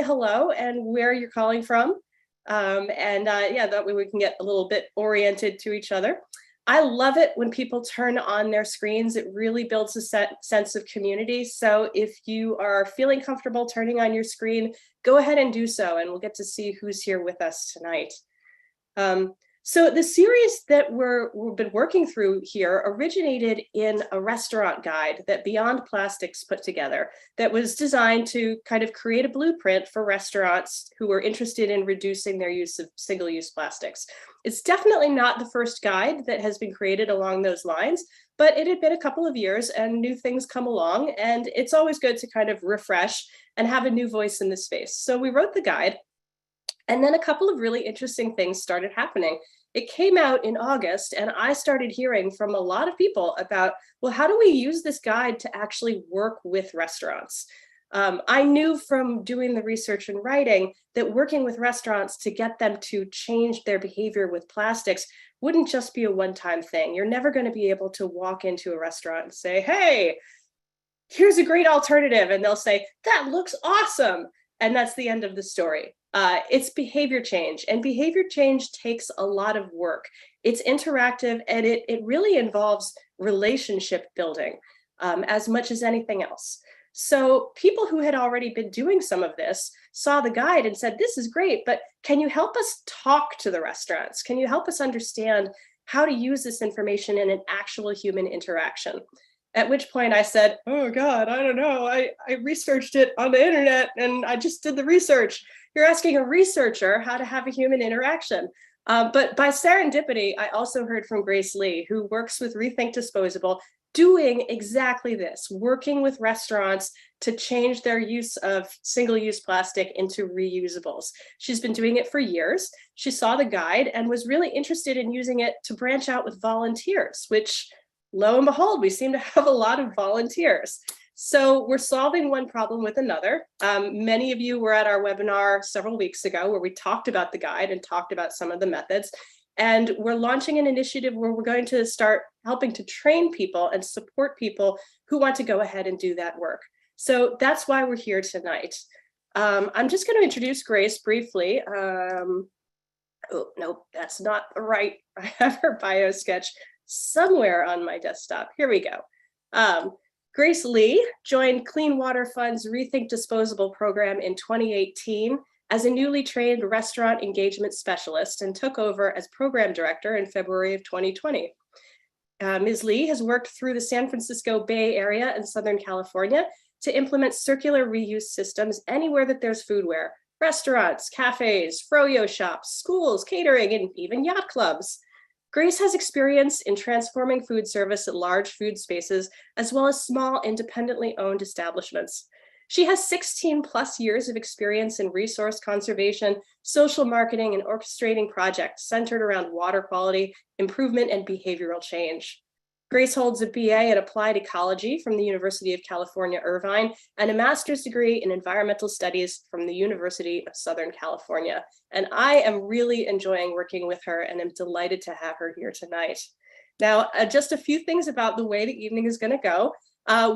hello and where you're calling from. Yeah, that way we can get a little bit oriented to each other. I love it when people turn on their screens. It really builds a sense of community. So if you are feeling comfortable turning on your screen, go ahead and do so, and we'll get to see who's here with us tonight. So the series that we've been working through here originated in a restaurant guide that Beyond Plastics put together that was designed to kind of create a blueprint for restaurants who were interested in reducing their use of single-use plastics. It's definitely not the first guide that has been created along those lines, but it had been a couple of years and new things come along, and it's always good to kind of refresh and have a new voice in the space. So we wrote the guide, and then a couple of really interesting things started happening. It came out in August, and I started hearing from a lot of people about, well, how do we use this guide to actually work with restaurants? I knew from doing the research and writing that working with restaurants to get them to change their behavior with plastics wouldn't just be a one-time thing. You're never going to be able to walk into a restaurant and say, hey, here's a great alternative. And they'll say, that looks awesome. And that's the end of the story. It's behavior change, and behavior change takes a lot of work. It's interactive, and it really involves relationship building as much as anything else. So people who had already been doing some of this saw the guide and said, this is great, but can you help us talk to the restaurants? Can you help us understand how to use this information in an actual human interaction? At which point I said, oh God, I don't know. I researched it on the internet and I just did the research. You're asking a researcher how to have a human interaction. But by serendipity, I also heard from Grace Lee, who works with ReThink Disposable, doing exactly this, working with restaurants to change their use of single-use plastic into reusables. She's been doing it for years. She saw the guide and was really interested in using it to branch out with volunteers, which lo and behold, we seem to have a lot of volunteers. So we're solving one problem with another. Many of you were at our webinar several weeks ago where we talked about the guide and talked about some of the methods. And we're launching an initiative where we're going to start helping to train people and support people who want to go ahead and do that work. So that's why we're here tonight. I'm just going to introduce Grace briefly. Oh, no, that's not right. I have her bio sketch somewhere on my desktop. Here we go. Grace Lee joined Clean Water Fund's ReThink Disposable program in 2018 as a newly trained restaurant engagement specialist and took over as program director in February of 2020. Ms. Lee has worked through the San Francisco Bay Area and Southern California to implement circular reuse systems anywhere that there's foodware: restaurants, cafes, froyo shops, schools, catering, and even yacht clubs. Grace has experience in transforming food service at large food spaces, as well as small, independently owned establishments. She has 16 plus years of experience in resource conservation, social marketing, and orchestrating projects centered around water quality, improvement, and behavioral change. Grace holds a BA in Applied Ecology from the University of California, Irvine, and a master's degree in Environmental Studies from the University of Southern California. And I am really enjoying working with her and am delighted to have her here tonight. Now, just a few things about the way the evening is going to go.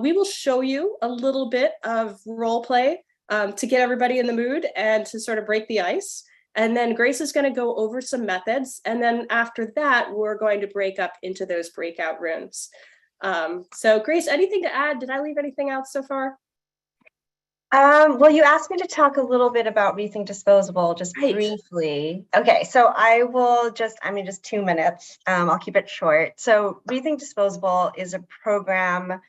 We will show you a little bit of role play to get everybody in the mood and to sort of break the ice. And then Grace is going to go over some methods. And then after that, we're going to break up into those breakout rooms. So Grace, anything to add? Did I leave anything out so far? Well, you asked me to talk a little bit about ReThink Disposable, just briefly. Okay, so I will just 2 minutes. I'll keep it short. So ReThink Disposable is a program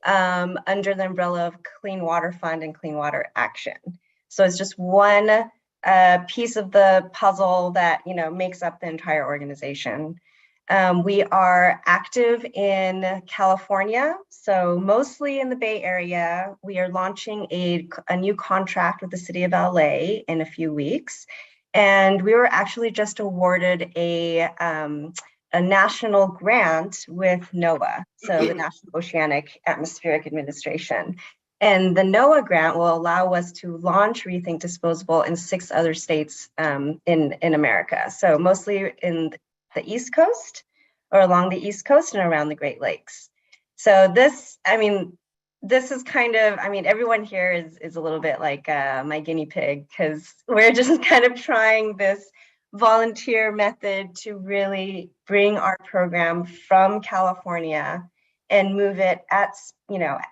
under the umbrella of Clean Water Fund and Clean Water Action. So it's just one piece of the puzzle that makes up the entire organization. We are active in California, so mostly in the Bay Area. We are launching a new contract with the city of LA in a few weeks, and we were actually just awarded a national grant with NOAA, so the National Oceanic Atmospheric Administration. And the NOAA grant will allow us to launch ReThink Disposable in 6 other states in America. So mostly in the East Coast, or along the East Coast and around the Great Lakes. So this, this is kind of, I mean, everyone here is a little bit like my guinea pig, because we're just kind of trying this volunteer method to really bring our program from California and move it at,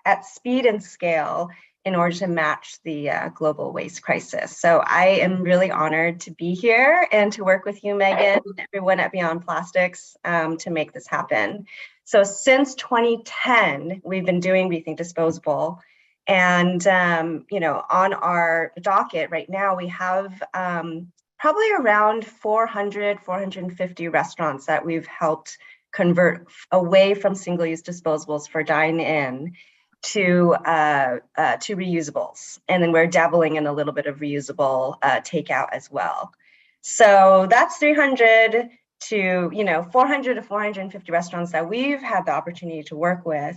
at speed and scale in order to match the global waste crisis. So I am really honored to be here and to work with you, Megan, and everyone at Beyond Plastics to make this happen. So since 2010, we've been doing ReThink Disposable. And, on our docket right now, we have probably around 450 restaurants that we've helped convert away from single-use disposables for dine-in to reusables. And then we're dabbling in a little bit of reusable takeout as well. So that's 300 to 400 to 450 restaurants that we've had the opportunity to work with.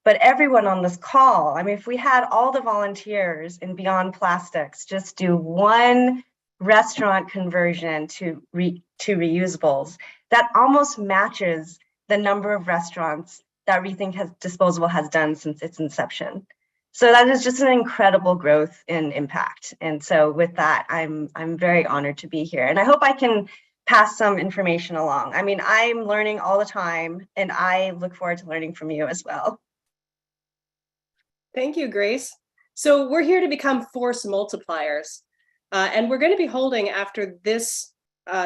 But everyone on this call, I mean, if we had all the volunteers in Beyond Plastics just do one restaurant conversion to reusables, that almost matches the number of restaurants that ReThink Disposable has done since its inception. So that is just an incredible growth in impact. And so with that, I'm very honored to be here. And I hope I can pass some information along. I mean, I'm learning all the time, and I look forward to learning from you as well. Thank you, Grace. So we're here to become force multipliers. And we're going to be holding, after this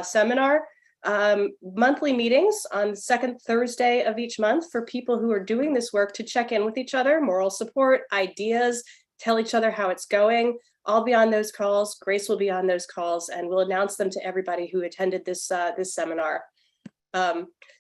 seminar, monthly meetings on the second Thursday of each month for people who are doing this work to check in with each other, moral support, ideas, tell each other how it's going. I'll be on those calls. Grace will be on those calls, and we'll announce them to everybody who attended this seminar.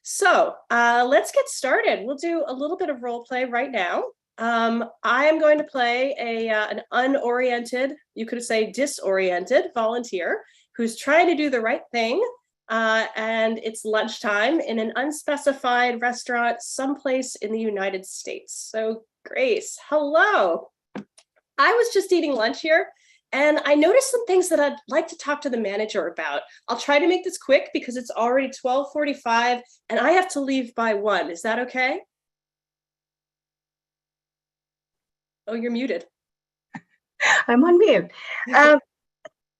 So let's get started. We'll do a little bit of role play right now. I am going to play an unoriented, you could say disoriented volunteer who's trying to do the right thing. And it's lunchtime in an unspecified restaurant someplace in the United States. So Grace, hello. I was just eating lunch here, and I noticed some things that I'd like to talk to the manager about. I'll try to make this quick because it's already 12:45 and I have to leave by 1. Is that okay? Oh, you're muted. I'm on mute.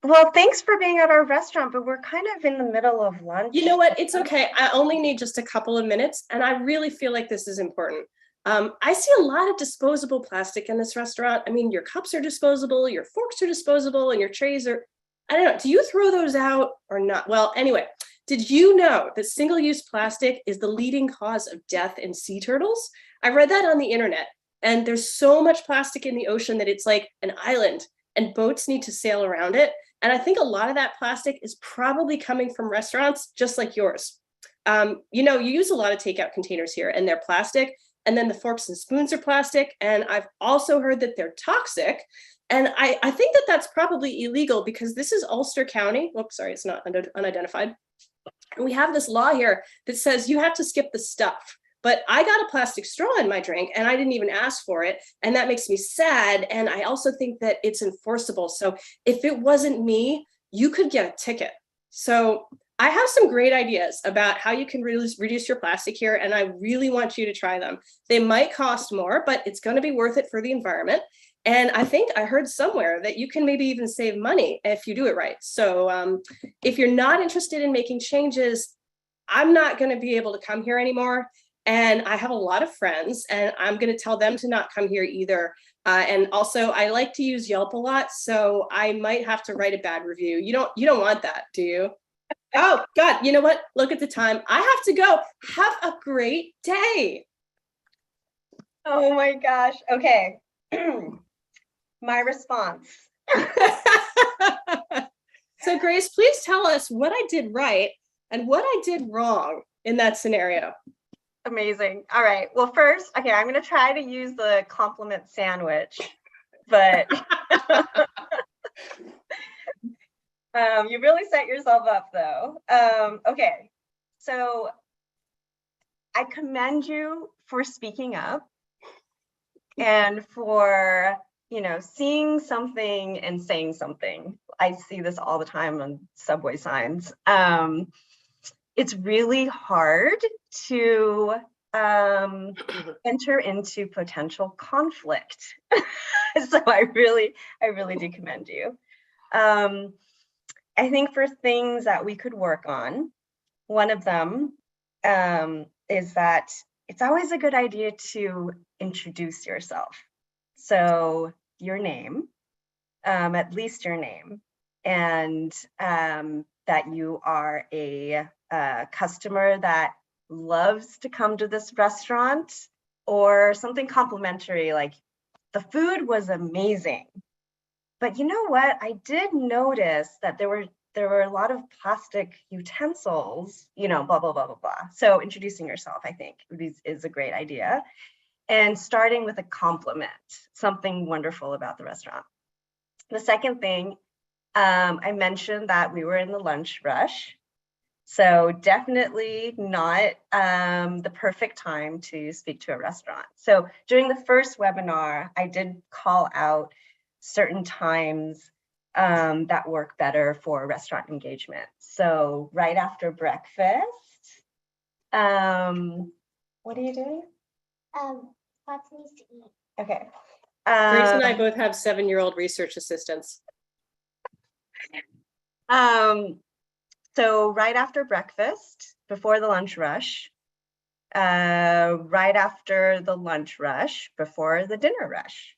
Well, thanks for being at our restaurant, but we're kind of in the middle of lunch. You know what? It's okay. I only need just a couple of minutes, and I really feel like this is important. I see a lot of disposable plastic in this restaurant. I mean, your cups are disposable, your forks are disposable, and your trays are, I don't know, do you throw those out or not? Well, anyway, did you know that single-use plastic is the leading cause of death in sea turtles? I read that on the internet, and there's so much plastic in the ocean that it's like an island, and boats need to sail around it. And I think a lot of that plastic is probably coming from restaurants just like yours. You use a lot of takeout containers here, and they're plastic. And then the forks and spoons are plastic. And I've also heard that they're toxic. And I think that that's probably illegal because this is Ulster County. Whoops, sorry, it's not unidentified. And we have this law here that says you have to skip the stuff. But I got a plastic straw in my drink and I didn't even ask for it. And that makes me sad. And I also think that it's enforceable. So if it wasn't me, you could get a ticket. So I have some great ideas about how you can reduce your plastic here, and I really want you to try them. They might cost more, but it's going to be worth it for the environment. And I think I heard somewhere that you can maybe even save money if you do it right. So if you're not interested in making changes, I'm not going to be able to come here anymore. And I have a lot of friends, and I'm going to tell them to not come here either. And also, I like to use Yelp a lot, so I might have to write a bad review. You don't want that, do you? Oh, God, you know what? Look at the time. I have to go. Have a great day. Oh my gosh. Okay. My response. So Grace, please tell us what I did right and what I did wrong in that scenario. Amazing. All right. Well, first, okay, I'm going to try to use the compliment sandwich, but you really set yourself up though. Okay. So I commend you for speaking up and for, seeing something and saying something. I see this all the time on subway signs. It's really hard to enter into potential conflict. So I really do commend you. I think for things that we could work on, one of them is that it's always a good idea to introduce yourself. So your name, at least your name, and that you are a customer that loves to come to this restaurant, or something complimentary like, the food was amazing. But you know what? I did notice that there were a lot of plastic utensils, blah, blah, blah, blah, blah. So introducing yourself, I think, is a great idea. And starting with a compliment, something wonderful about the restaurant. The second thing, I mentioned that we were in the lunch rush. So definitely not the perfect time to speak to a restaurant. So during the first webinar, I did call out certain times that work better for restaurant engagement. So right after breakfast, what are you doing? Lots of things to eat. Okay. Grace and I both have 7-year-old research assistants. So right after breakfast, before the lunch rush, right after the lunch rush, before the dinner rush.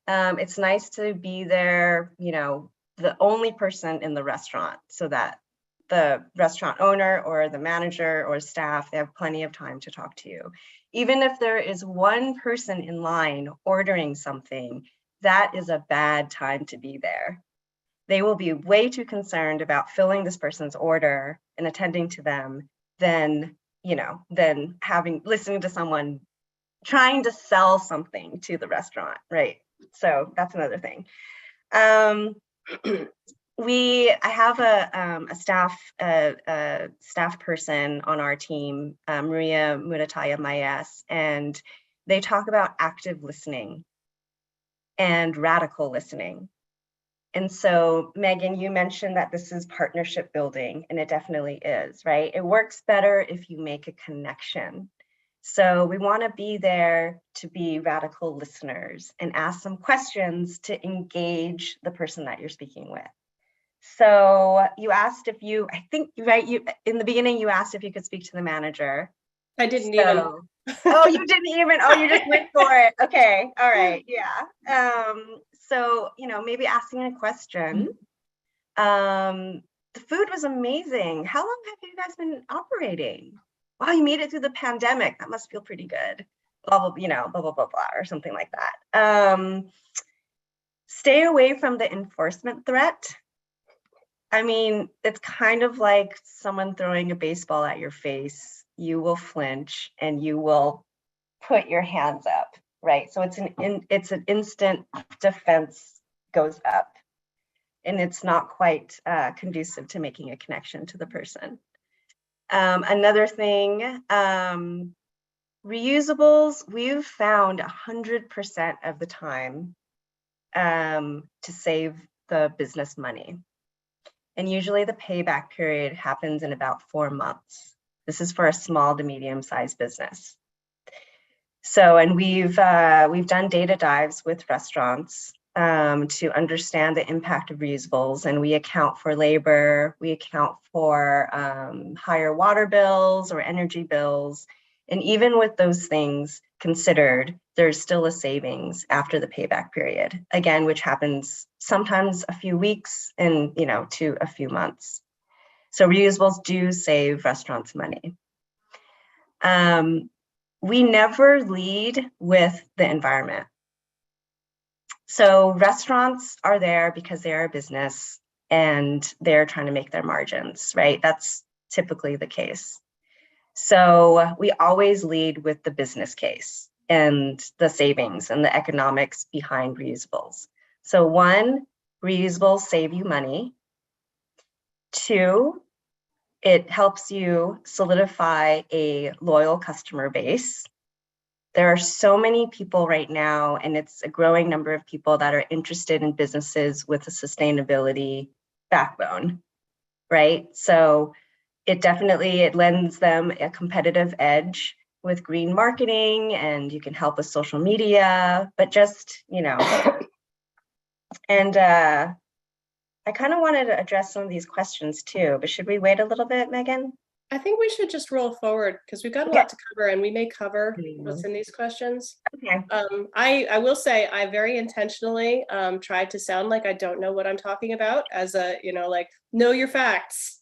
It's nice to be there, the only person in the restaurant, so that the restaurant owner or the manager or staff, they have plenty of time to talk to you. Even if there is one person in line ordering something, that is a bad time to be there. They will be way too concerned about filling this person's order and attending to them than listening to someone trying to sell something to the restaurant, right? So that's another thing. I have a staff person on our team, Maria Murataya Mayes, and they talk about active listening and radical listening. And so, Megan, you mentioned that this is partnership building, and it definitely is, right? It works better if you make a connection. So we want to be there to be radical listeners and ask some questions to engage the person that you're speaking with. So you asked if you, I think, right, you in the beginning, you asked if you could speak to the manager. I didn't even. Oh, you didn't even, oh, you just went for it. Okay, all right, yeah. So, maybe asking a question. The food was amazing. How long have you guys been operating? Wow, you made it through the pandemic. That must feel pretty good. Blah, blah, blah, blah, blah, blah, or something like that. Stay away from the enforcement threat. I mean, it's kind of like someone throwing a baseball at your face. You will flinch and you will put your hands up, right? So it's an instant defense goes up, and it's not quite conducive to making a connection to the person. Another thing, reusables, we've found 100% of the time to save the business money. And usually the payback period happens in about 4 months. This is for a small to medium-sized business. So, and we've done data dives with restaurants to understand the impact of reusables, and we account for labor, we account for higher water bills or energy bills. And even with those things considered, there's still a savings after the payback period, again, which happens sometimes a few weeks and, to a few months. So reusables do save restaurants money. We never lead with the environment. So restaurants are there because they're a business and they're trying to make their margins, right? That's typically the case. So we always lead with the business case and the savings and the economics behind reusables. So 1, reusables save you money. 2, it helps you solidify a loyal customer base. There are so many people right now, and it's a growing number of people that are interested in businesses with a sustainability backbone, right? So it lends them a competitive edge with green marketing, and you can help with social media, but just, and I kind of wanted to address some of these questions too, but should we wait a little bit, Megan? I think we should just roll forward because we've got a Okay. lot to cover, and we may cover what's in these questions. Okay. I will say I very intentionally tried to sound like I don't know what I'm talking about, as a, like, know your facts.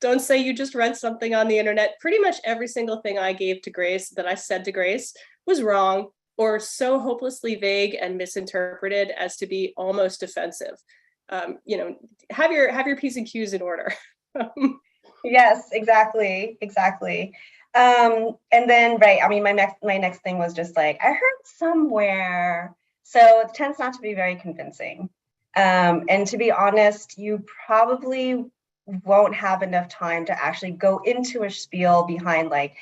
Don't say you just read something on the internet. Pretty much every single thing I gave to Grace, that I said to Grace, was wrong or so hopelessly vague and misinterpreted as to be almost offensive. Have your P's and Q's in order. Yes, exactly. And then, right, I mean, my next thing was just like, I heard somewhere, so it tends not to be very convincing. And to be honest, you probably won't have enough time to actually go into a spiel behind, like,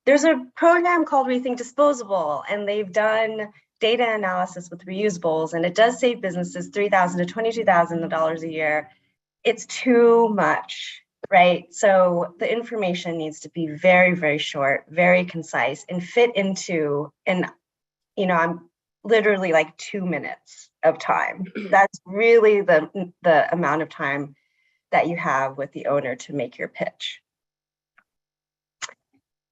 there's a program called ReThink Disposable, and they've done data analysis with reusables, and it does save businesses $3,000 to $22,000 a year. It's too much, right? So the information needs to be very, very short, very concise, and fit into, and I'm literally like 2 minutes of time. That's really the amount of time that you have with the owner to make your pitch.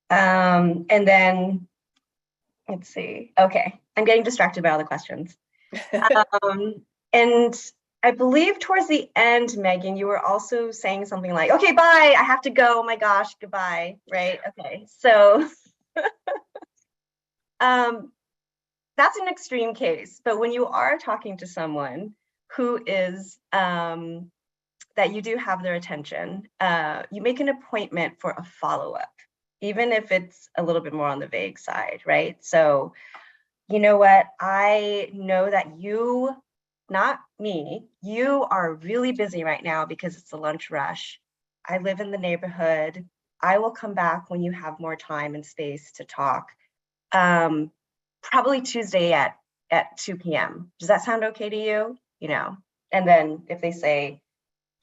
And then, let's see. Okay, I'm getting distracted by all the questions. And I believe towards the end, Megan, you were also saying something like, okay, bye, I have to go, oh my gosh, goodbye, right? Okay, so that's an extreme case, but when you are talking to someone who is, that you do have their attention, you make an appointment for a follow-up, even if it's a little bit more on the vague side, right? So, you know what, I know that you, not me, you are really busy right now because it's the lunch rush. I live in the neighborhood. I will come back when you have more time and space to talk. Probably Tuesday at 2 p.m. Does that sound okay to you? And then if they say,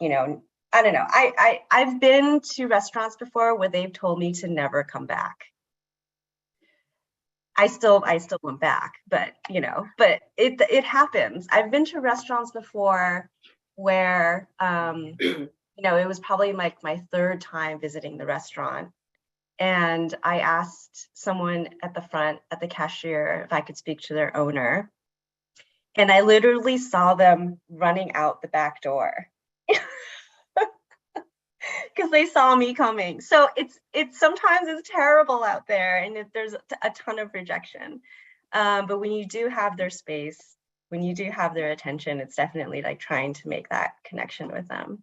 I don't know. I've been to restaurants before where they've told me to never come back. I still went back, but but it happens. I've been to restaurants before where it was probably like my third time visiting the restaurant, and I asked someone at the front, at the cashier, if I could speak to their owner, and I literally saw them running out the back door because they saw me coming. So it's sometimes it's terrible out there, and there's a ton of rejection. But when you do have their space, when you do have their attention, it's definitely like trying to make that connection with them.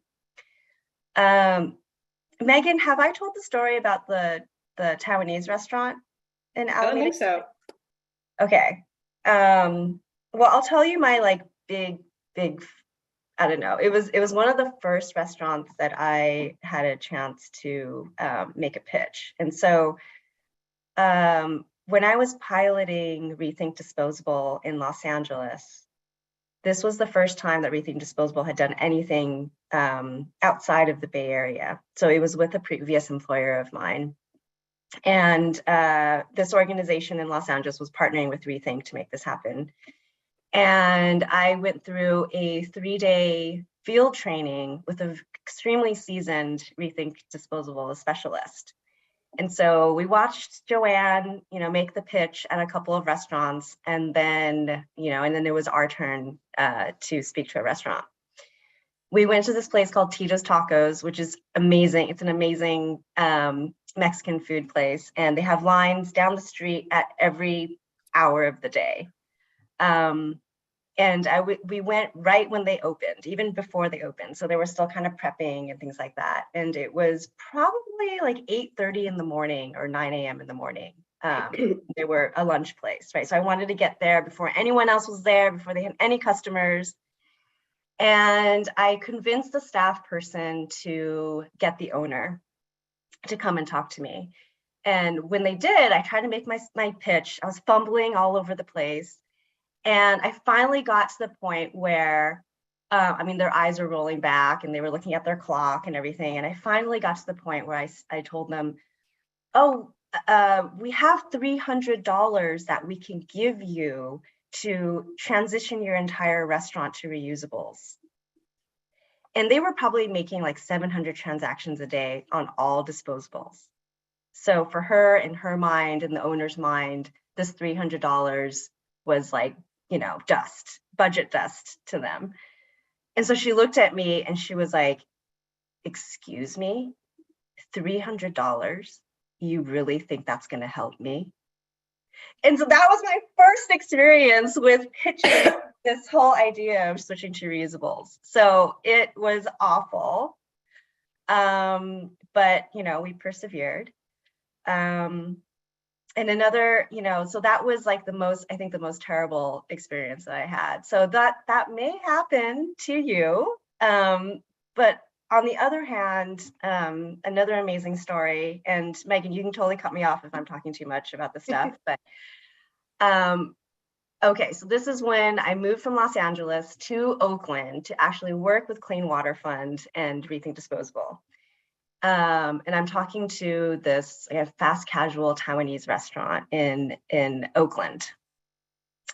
Megan, have I told the story about the Taiwanese restaurant in Alameda? I don't think so. Okay. Well, I'll tell you my like big, I don't know. It was one of the first restaurants that I had a chance to make a pitch. And so when I was piloting ReThink Disposable in Los Angeles, this was the first time that ReThink Disposable had done anything outside of the Bay Area. So it was with a previous employer of mine. And this organization in Los Angeles was partnering with ReThink to make this happen. And I went through a 3-day field training with an extremely seasoned ReThink Disposable specialist. And so we watched Joanne, make the pitch at a couple of restaurants, and then, and then it was our turn to speak to a restaurant. We went to this place called Tito's Tacos, which is amazing. It's an amazing Mexican food place, and they have lines down the street at every hour of the day. And we went right when they opened, even before they opened. So they were still kind of prepping and things like that. And it was probably like 8:30 in the morning or 9 a.m. in the morning. They were a lunch place, right? So I wanted to get there before anyone else was there, before they had any customers. And I convinced the staff person to get the owner to come and talk to me. And when they did, I tried to make my pitch. I was fumbling all over the place. And I finally got to the point where, their eyes were rolling back and they were looking at their clock and everything. And I finally got to the point where I told them, oh, we have $300 that we can give you to transition your entire restaurant to reusables. And they were probably making like 700 transactions a day on all disposables. So for her, in her mind, in the owner's mind, this $300 was like, you know, dust, budget dust to them. And so she looked at me and she was like, excuse me, $300? You really think that's going to help me? And so that was my first experience with pitching this whole idea of switching to reusables. So it was awful. But, you know, we persevered. And another, you know, so that was like the most, I think the most terrible experience that I had. So that may happen to you. But on the other hand, another amazing story, and Megan, you can totally cut me off if I'm talking too much about this stuff, but okay, so this is when I moved from Los Angeles to Oakland to actually work with Clean Water Fund and ReThink Disposable. And I'm talking to this fast casual Taiwanese restaurant in Oakland.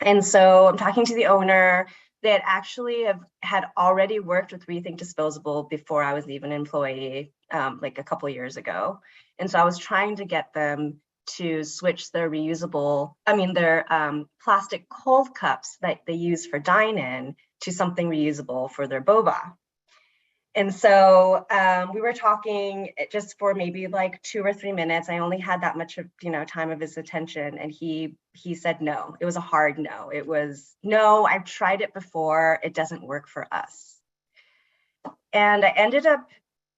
And so I'm talking to the owner. They had actually had already worked with ReThink Disposable before I was even an employee, like a couple of years ago. And so I was trying to get them to switch their their plastic cold cups that they use for dine-in to something reusable for their boba. And so we were talking just for maybe like 2 or 3 minutes. I only had that much of, you know, time of his attention. And he said no. It was a hard no. It was, no, I've tried it before. It doesn't work for us. And I ended up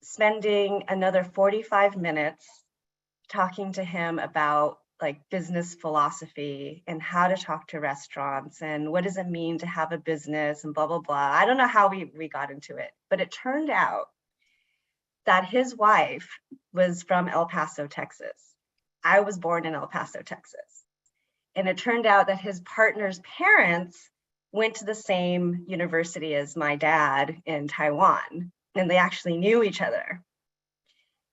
spending another 45 minutes talking to him about like business philosophy and how to talk to restaurants and what does it mean to have a business and blah, blah, blah. I don't know how we got into it, but it turned out that his wife was from El Paso, Texas. I was born in El Paso, Texas. And it turned out that his partner's parents went to the same university as my dad in Taiwan, and they actually knew each other.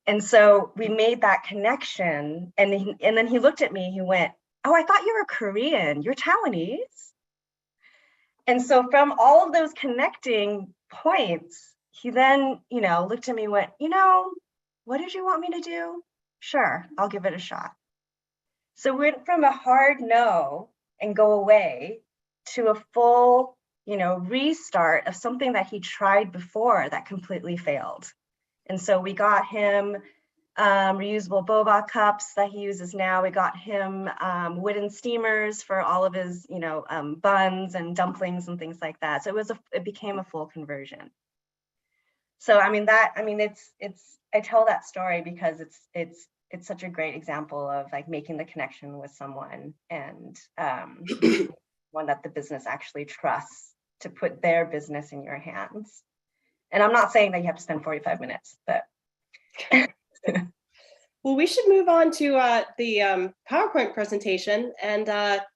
And so we made that connection. And then he looked at me, he went, oh, I thought you were Korean, you're Taiwanese. And so from all of those connecting points, he then, you know, looked at me and went, you know, what did you want me to do? Sure, I'll give it a shot. So we went from a hard no and go away to a full, you know, restart of something that he tried before that completely failed. And so we got him reusable boba cups that he uses now. We got him wooden steamers for all of his, you know, buns and dumplings and things like that. So it became a full conversion. So I mean I tell that story because it's such a great example of like making the connection with someone and one that the business actually trusts to put their business in your hands. And I'm not saying that you have to spend 45 minutes, but. Well, we should move on to the PowerPoint presentation and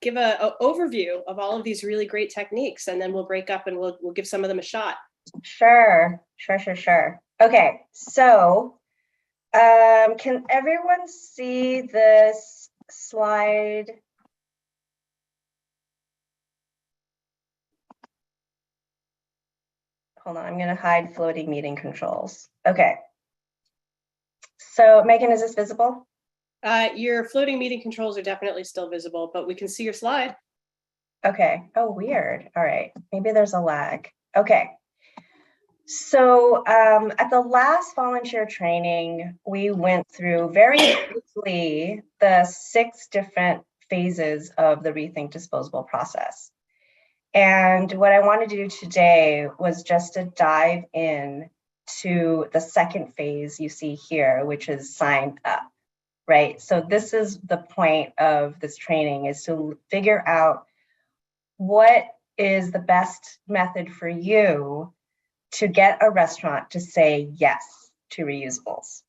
give an overview of all of these really great techniques, and then we'll break up and we'll give some of them a shot. Sure. Okay, so can everyone see this slide? Hold on, I'm going to hide floating meeting controls. Okay. So Megan, is this visible? Your floating meeting controls are definitely still visible, but we can see your slide. Okay. Oh, weird. All right. Maybe there's a lag. Okay. So at the last volunteer training, we went through very quickly the 6 different phases of the ReThink Disposable process. And what I want to do today was just to dive in to the second phase you see here, which is sign up, right? So this is the point of this training, is to figure out what is the best method for you to get a restaurant to say yes to reusables.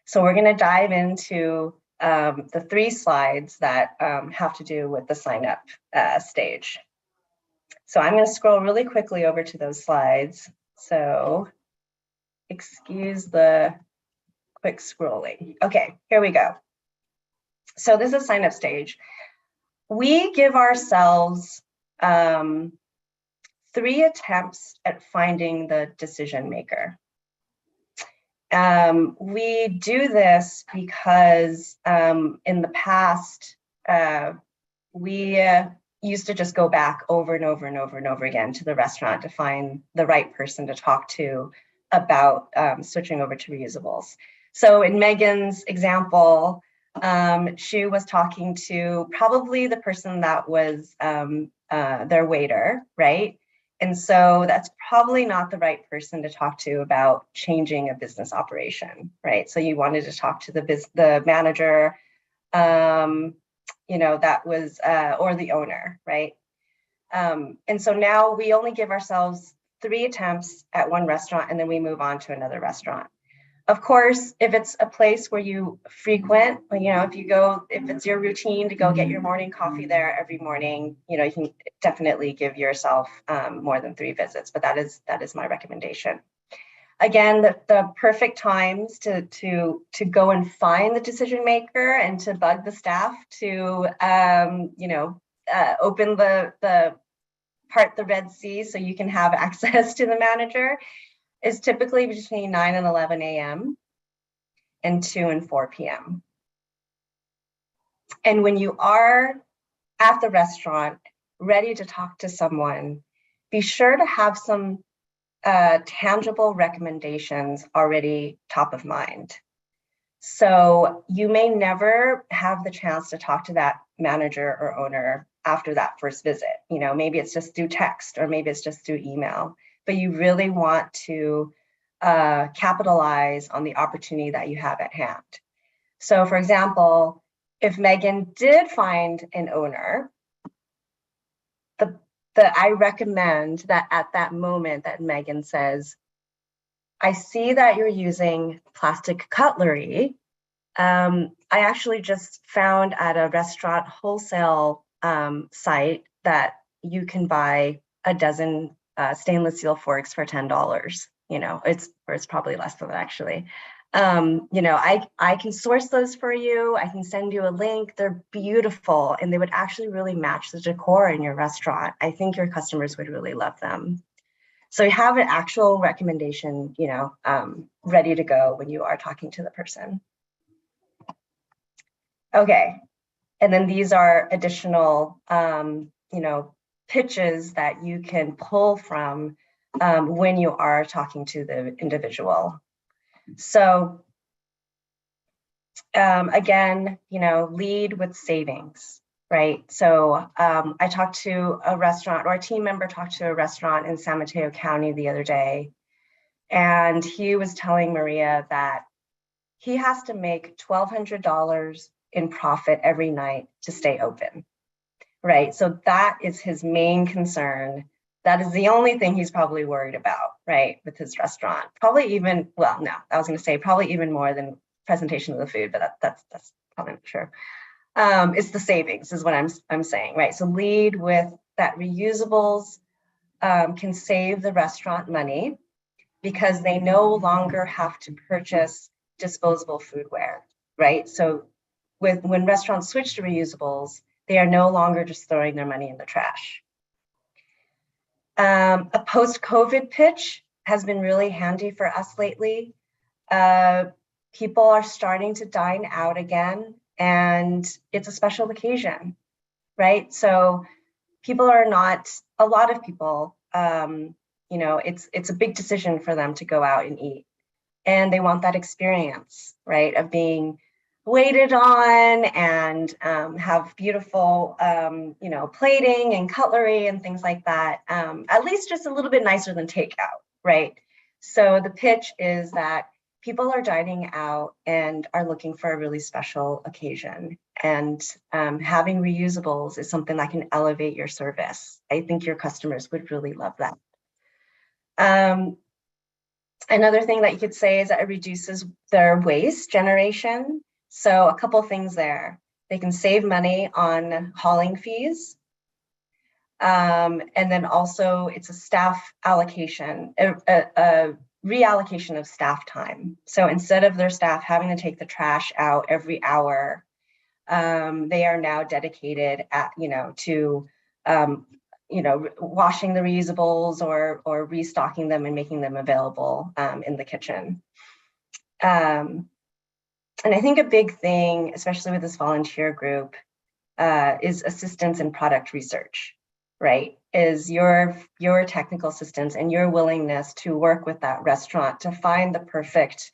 So we're going to dive into the 3 slides that have to do with the sign up stage. So I'm going to scroll really quickly over to those slides. So excuse the quick scrolling. Okay, here we go. So this is sign up stage. We give ourselves 3 attempts at finding the decision maker. We do this because in the past, we used to just go back over and over and over and over again to the restaurant to find the right person to talk to about switching over to reusables. So in Megan's example, she was talking to probably the person that was their waiter, right? And so that's probably not the right person to talk to about changing a business operation, right? So you wanted to talk to the manager, that was, or the owner, right? And so now we only give ourselves 3 attempts at one restaurant, and then we move on to another restaurant. Of course, if it's a place where you frequent, if it's your routine to go get your morning coffee there every morning, you can definitely give yourself more than 3 visits, but that is my recommendation. Again, the perfect times to go and find the decision maker and to bug the staff to open the Red Sea so you can have access to the manager is typically between 9 and 11 a.m. and 2 and 4 p.m. And when you are at the restaurant ready to talk to someone, be sure to have some tangible recommendations already top of mind. So you may never have the chance to talk to that manager or owner after that first visit. Maybe it's just through text or maybe it's just through email, but you really want to capitalize on the opportunity that you have at hand. So for example, if Megan did find an owner, I recommend that at that moment that Megan says, I see that you're using plastic cutlery. I actually just found at a restaurant wholesale site that you can buy a dozen stainless steel forks for $10. It's probably less than that actually. I can source those for you. I can send you a link. They're beautiful and they would actually really match the decor in your restaurant. I think your customers would really love them. So you have an actual recommendation, ready to go when you are talking to the person. Okay, and then these are additional, pitches that you can pull from when you are talking to the individual. So again, lead with savings, right? So I talked to a restaurant, or a team member talked to a restaurant in San Mateo County the other day, and he was telling Maria that he has to make $1,200 in profit every night to stay open, right? So that is his main concern. That is the only thing he's probably worried about, right, with his restaurant. Probably even, well, no, I was going to say probably even more than presentation of the food, but that's probably not true. It's the savings is what I'm saying, right? So lead with that reusables can save the restaurant money because they no longer have to purchase disposable foodware, right? So when restaurants switch to reusables, they are no longer just throwing their money in the trash. A post-COVID pitch has been really handy for us lately. People are starting to dine out again, and it's a special occasion, right? So people are not, a lot of people, it's a big decision for them to go out and eat. And they want that experience, right, of being waited on and have beautiful, plating and cutlery and things like that. At least just a little bit nicer than takeout, right? So the pitch is that people are dining out and are looking for a really special occasion. And having reusables is something that can elevate your service. I think your customers would really love that. Another thing that you could say is that it reduces their waste generation. So a couple things there. They can save money on hauling fees. And then also it's a staff allocation, a reallocation of staff time. So instead of their staff having to take the trash out every hour, they are now dedicated to washing the reusables or restocking them and making them available in the kitchen. And I think a big thing, especially with this volunteer group, is assistance in product research, right? Is your technical assistance and your willingness to work with that restaurant to find the perfect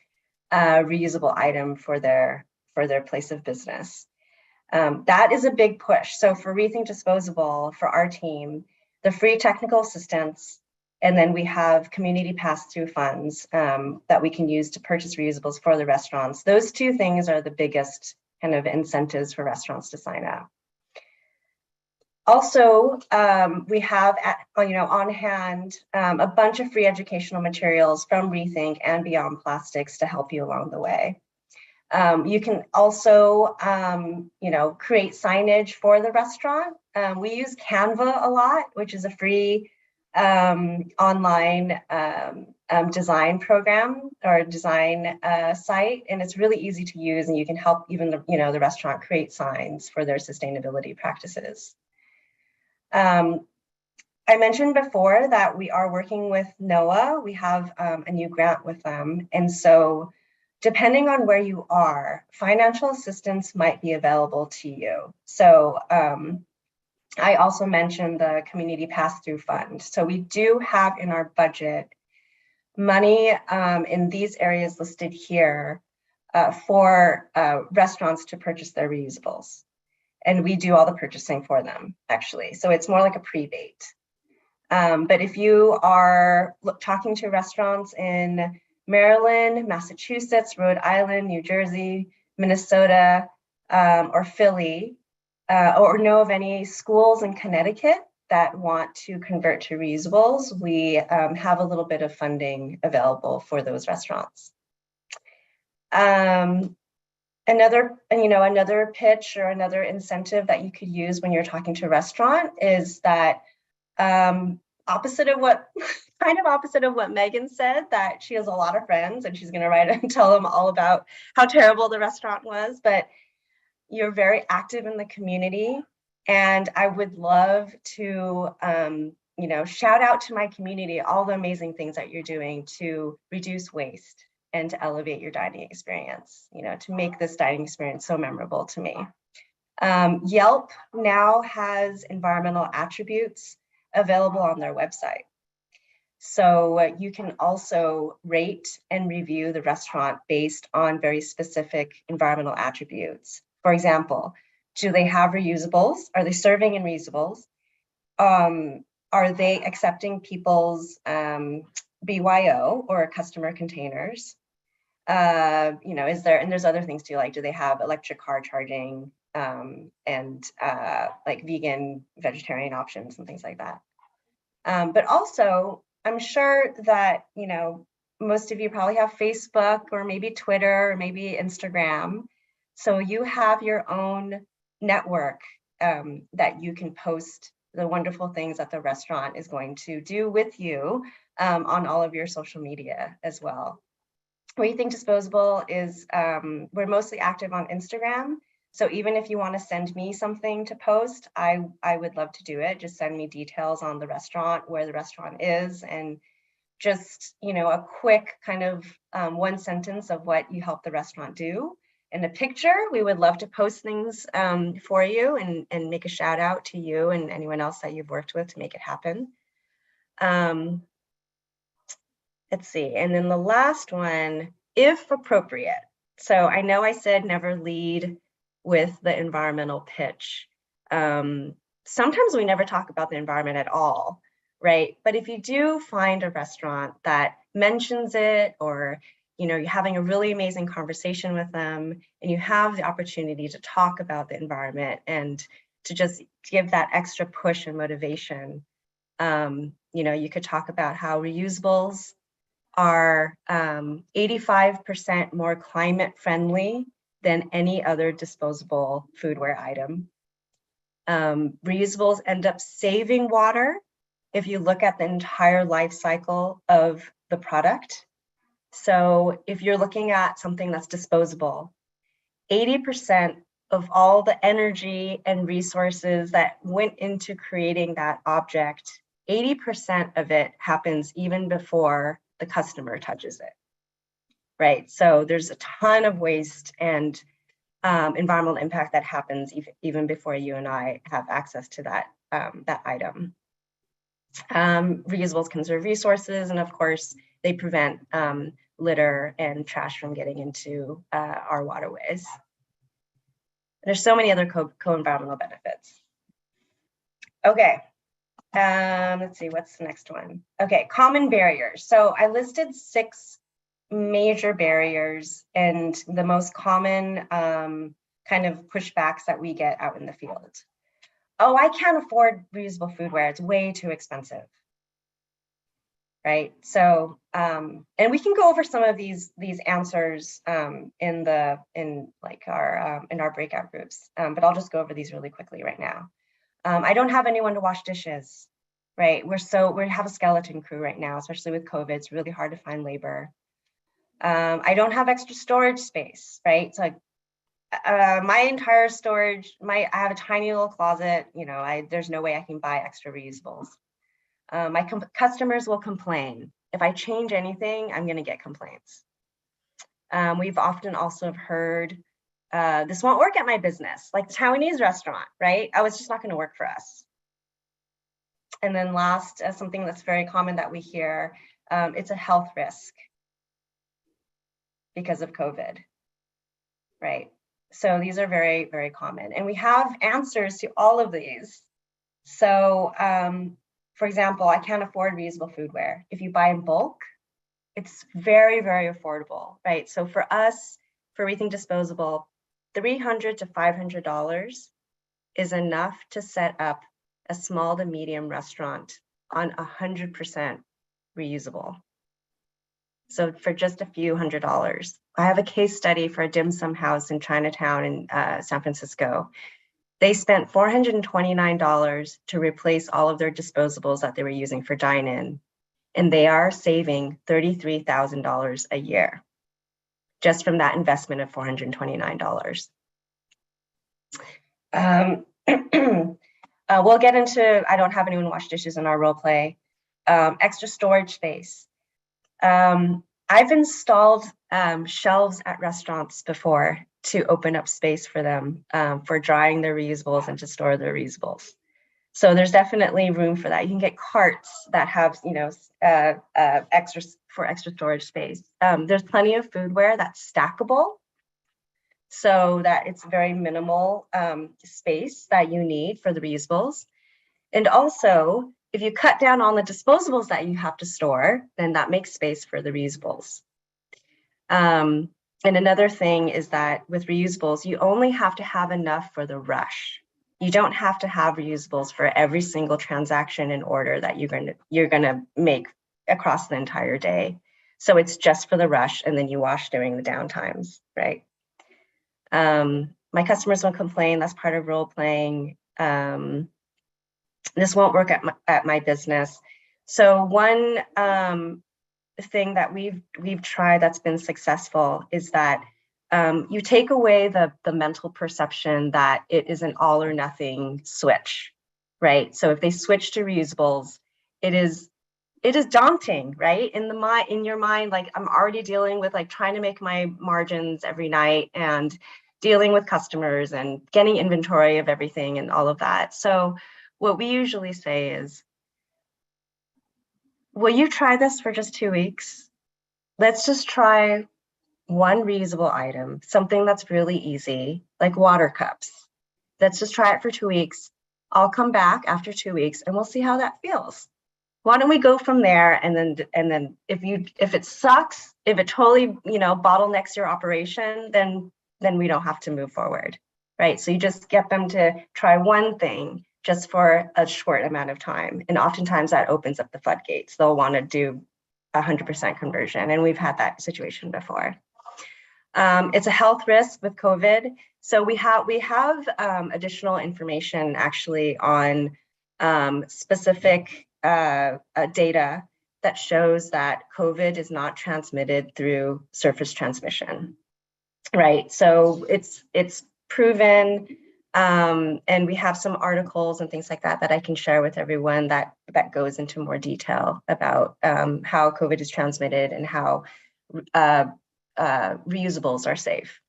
reusable item for their place of business. That is a big push. So for ReThink Disposable, for our team, the free technical assistance, and then we have community pass-through funds that we can use to purchase reusables for the restaurants. Those two things are the biggest kind of incentives for restaurants to sign up. Also, we have on hand a bunch of free educational materials from ReThink and Beyond Plastics to help you along the way. You can also, create signage for the restaurant. We use Canva a lot, which is a free online design program or design site, and it's really easy to use, and you can help even the restaurant create signs for their sustainability practices. I mentioned before that we are working with NOAA. We have a new grant with them, and so depending on where you are, financial assistance might be available to you. So I also mentioned the community pass-through fund. So we do have in our budget money in these areas listed here for restaurants to purchase their reusables. And we do all the purchasing for them, actually. So it's more like a pre-bait. But if you are talking to restaurants in Maryland, Massachusetts, Rhode Island, New Jersey, Minnesota, or Philly, or know of any schools in Connecticut that want to convert to reusables, we have a little bit of funding available for those restaurants. Another pitch or another incentive that you could use when you're talking to a restaurant is that opposite of what Megan said, that she has a lot of friends and she's going to write and tell them all about how terrible the restaurant was, but you're very active in the community. And I would love to, shout out to my community, all the amazing things that you're doing to reduce waste and to elevate your dining experience, to make this dining experience so memorable to me. Yelp now has environmental attributes available on their website. So you can also rate and review the restaurant based on very specific environmental attributes. For example, do they have reusables? Are they serving in reusables? Are they accepting people's BYO or customer containers? Is there, and there's other things too, like do they have electric car charging and like vegan, vegetarian options and things like that. But also, I'm sure that, most of you probably have Facebook or maybe Twitter or maybe Instagram. So you have your own network that you can post the wonderful things that the restaurant is going to do with you on all of your social media as well. ReThink Disposable is, we're mostly active on Instagram. So even if you want to send me something to post, I would love to do it. Just send me details on the restaurant, where the restaurant is, and just, a quick kind of one sentence of what you help the restaurant do. In a picture, we would love to post things for you and make a shout out to you and anyone else that you've worked with to make it happen. Let's see, and then the last one, if appropriate. So I know I said never lead with the environmental pitch. Sometimes we never talk about the environment at all, right? But if you do find a restaurant that mentions it, or you're having a really amazing conversation with them and you have the opportunity to talk about the environment and to just give that extra push and motivation, you could talk about how reusables are 85% more climate friendly than any other disposable foodware item. Reusables end up saving water if you look at the entire life cycle of the product. So if you're looking at something that's disposable, 80% of all the energy and resources that went into creating that object, 80% of it happens even before the customer touches it, right? So there's a ton of waste and environmental impact that happens even before you and I have access to that, that item. Reusables conserve resources, and of course, they prevent litter and trash from getting into our waterways. There's so many other co-environmental benefits. Okay, let's see, what's the next one? Okay, common barriers. So I listed 6 major barriers and the most common kind of pushbacks that we get out in the field. Oh, I can't afford reusable foodware. It's way too expensive. Right. So, and we can go over some of these answers in our breakout groups, but I'll just go over these really quickly right now. I don't have anyone to wash dishes, right? We have a skeleton crew right now, especially with COVID. It's really hard to find labor. I don't have extra storage space, right? So my entire storage, I have a tiny little closet. You know, there's no way I can buy extra reusables. My customers will complain. If I change anything, I'm going to get complaints. We've often also heard, this won't work at my business, like the Taiwanese restaurant, right? Oh, it's just not going to work for us. And then last, something that's very common that we hear, it's a health risk because of COVID, right? So these are very, very common. And we have answers to all of these. So, for example, I can't afford reusable foodware. If you buy in bulk, it's very, very affordable, right? So for us, for ReThink Disposable, $300 to $500 is enough to set up a small to medium restaurant on 100% reusable. So for just a few $100s. I have a case study for a dim sum house in Chinatown in San Francisco. They spent $429 to replace all of their disposables that they were using for dine-in, and they are saving $33,000 a year just from that investment of $429. We'll get into, I don't have anyone wash dishes in our role play. Extra storage space. I've installed shelves at restaurants before to open up space for them for drying their reusables and to store their reusables. So there's definitely room for that. You can get carts that have, you know, extra storage space. There's plenty of foodware that's stackable, so that it's very minimal space that you need for the reusables. And also, if you cut down on the disposables that you have to store, then that makes space for the reusables. And another thing is that with reusables, you only have to have enough for the rush. You don't have to have reusables for every single transaction and order that you're gonna make across the entire day. So it's just for the rush, and then you wash during the downtimes, right? My customers won't complain. That's part of role playing. This won't work at my business. So one thing that we've tried that's been successful is that you take away the mental perception that it is an all or nothing switch, right? So if they switch to reusables, it is daunting, right? In your mind, like I'm already dealing with like trying to make my margins every night and dealing with customers and getting inventory of everything and all of that. So what we usually say is, will you try this for just 2 weeks? Let's just try one reusable item, something that's really easy, like water cups. Let's just try it for 2 weeks. I'll come back after 2 weeks and we'll see how that feels. Why don't we go from there? And then if it sucks, if it totally, you know, bottlenecks your operation, then we don't have to move forward, right? So you just get them to try one thing just for a short amount of time. And oftentimes that opens up the floodgates. They'll want to do 100% conversion. And we've had that situation before. It's a health risk with COVID. So we have additional information actually on specific data that shows that COVID is not transmitted through surface transmission, right? So it's proven. And we have some articles and things like that that I can share with everyone that goes into more detail about how COVID is transmitted and how reusables are safe.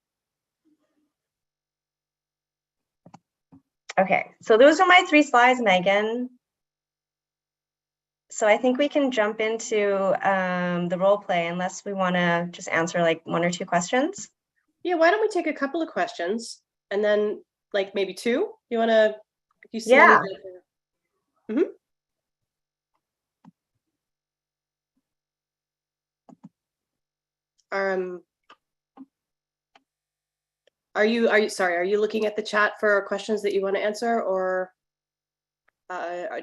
Okay, so those are my 3 slides, Megan. So I think we can jump into the role play unless we want to just answer like 1 or 2 questions. Yeah, why don't we take a couple of questions and then like maybe 2? You want to, if you see Yeah. anything. Are you looking at the chat for questions that you want to answer, or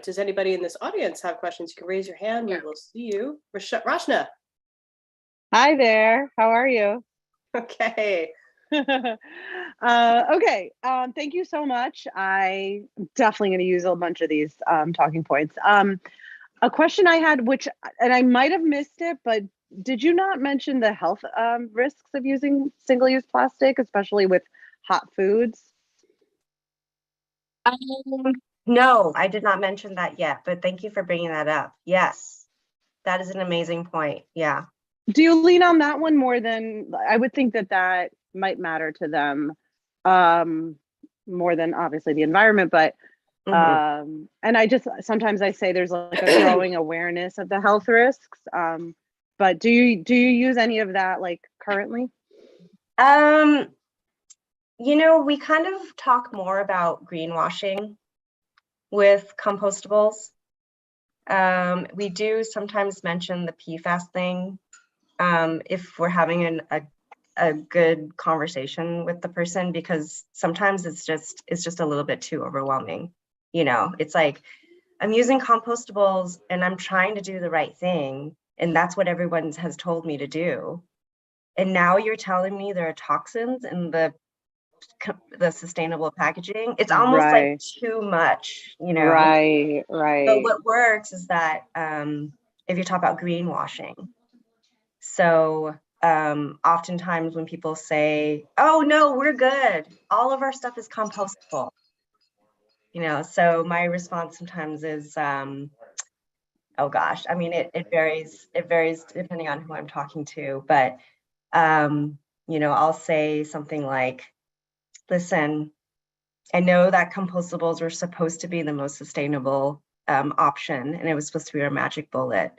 does anybody in this audience have questions? You can raise your hand. We will see you. Rashna. Hi there. How are you? Okay. Okay. Thank you so much. I'm definitely going to use a bunch of these talking points. A question I had, and I might have missed it, but did you not mention the health risks of using single-use plastic, especially with hot foods? No, I did not mention that yet, but thank you for bringing that up. Yes, that is an amazing point. Yeah. Do you lean on that one more than, I would think that might matter to them more than obviously the environment, but and sometimes I say there's like a growing awareness of the health risks. But do you use any of that like currently? You know, we kind of talk more about greenwashing with compostables. We do sometimes mention the PFAS thing if we're having a good conversation with the person, because sometimes it's just a little bit too overwhelming. You know, it's like, I'm using compostables and I'm trying to do the right thing, and that's what everyone has told me to do. And now you're telling me there are toxins in the sustainable packaging. It's almost like too much, you know? Right. But what works is that if you talk about greenwashing, so oftentimes when people say, oh no, we're good, all of our stuff is compostable, you know, so my response sometimes is, oh gosh, I mean, it varies depending on who I'm talking to, but you know, I'll say something like, listen, I know that compostables were supposed to be the most sustainable option, and it was supposed to be our magic bullet,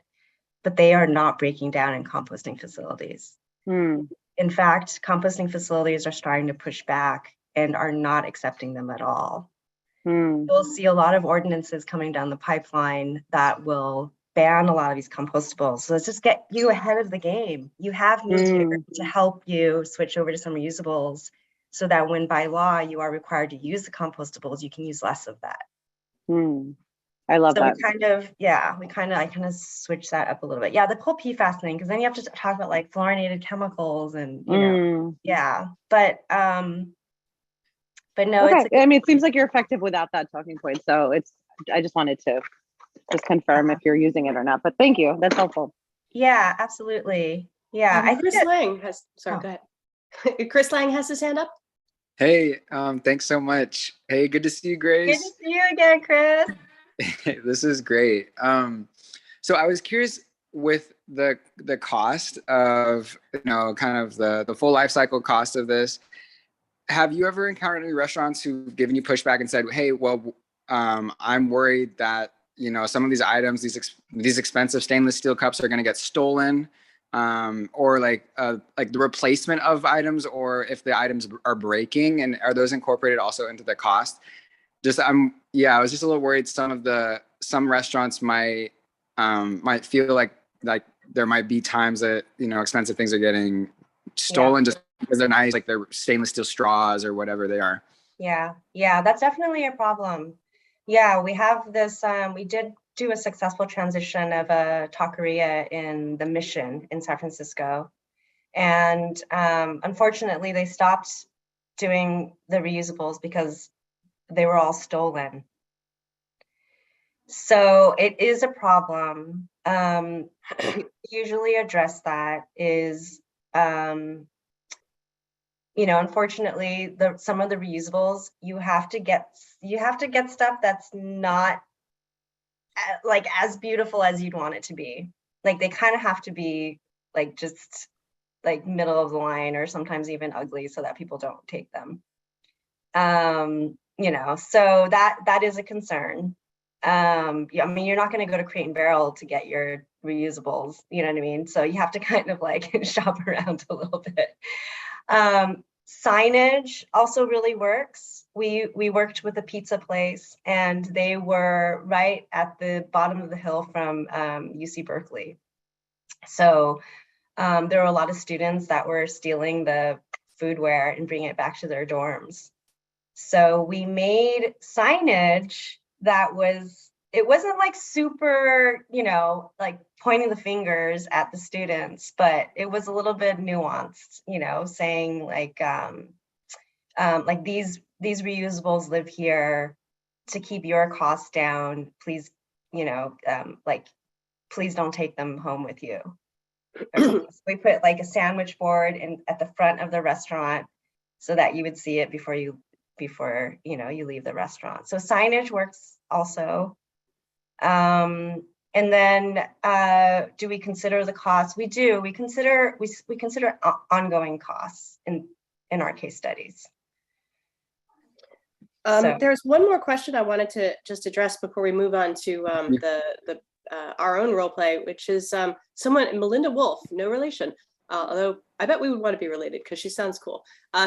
but they are not breaking down in composting facilities. In fact, composting facilities are starting to push back and are not accepting them at all. You'll see a lot of ordinances coming down the pipeline that will ban a lot of these compostables. So let's just get you ahead of the game. You have me here to help you switch over to some reusables, so that when by law you are required to use the compostables, you can use less of that. I love that. I kind of switch that up a little bit. Yeah, the whole PFAS thing, because then you have to talk about like fluorinated chemicals and, you know, yeah. But no, okay. I mean, it seems like you're effective without that talking point. So I just wanted to just confirm if you're using it or not, but thank you. That's helpful. Yeah, absolutely. Yeah. I think Chris Lang has, sorry, go ahead. Chris Lang has his hand up. Hey, thanks so much. Hey, good to see you, Grace. Good to see you again, Chris. This is great. So I was curious with the cost of, you know, kind of the full life cycle cost of this. Have you ever encountered any restaurants who've given you pushback and said, hey, well, I'm worried that, you know, some of these items, these expensive stainless steel cups are going to get stolen, or like the replacement of items, or if the items are breaking, and are those incorporated also into the cost? I was just a little worried some restaurants might feel like there might be times that, you know, expensive things are getting stolen just because they're nice, like they're stainless steel straws or whatever they are. Yeah, that's definitely a problem. Yeah, we have this, we did do a successful transition of a taqueria in the Mission in San Francisco. And unfortunately, they stopped doing the reusables because they were all stolen. So it is a problem. We usually address that is, unfortunately, some of the reusables, you have to get stuff that's not like as beautiful as you'd want it to be. Like they kind of have to be like just like middle of the line, or sometimes even ugly, so that people don't take them. So that is a concern. Yeah, I mean, you're not going to go to Crate and Barrel to get your reusables, you know what I mean? So you have to kind of like shop around a little bit. Signage also really works. We worked with a pizza place, and they were right at the bottom of the hill from UC Berkeley. So there were a lot of students that were stealing the foodware and bringing it back to their dorms. So we made signage that it wasn't like super, like pointing the fingers at the students, but it was a little bit nuanced, saying like these reusables live here to keep your costs down. Please, please don't take them home with you. So we put like a sandwich board at the front of the restaurant so that you would see it before you leave the restaurant. So signage works also. And then do we consider the costs? We do. We consider ongoing costs in our case studies. There's one more question I wanted to just address before we move on to our own role play, which is someone, Melinda Wolf, no relation, although I bet we would want to be related because she sounds cool.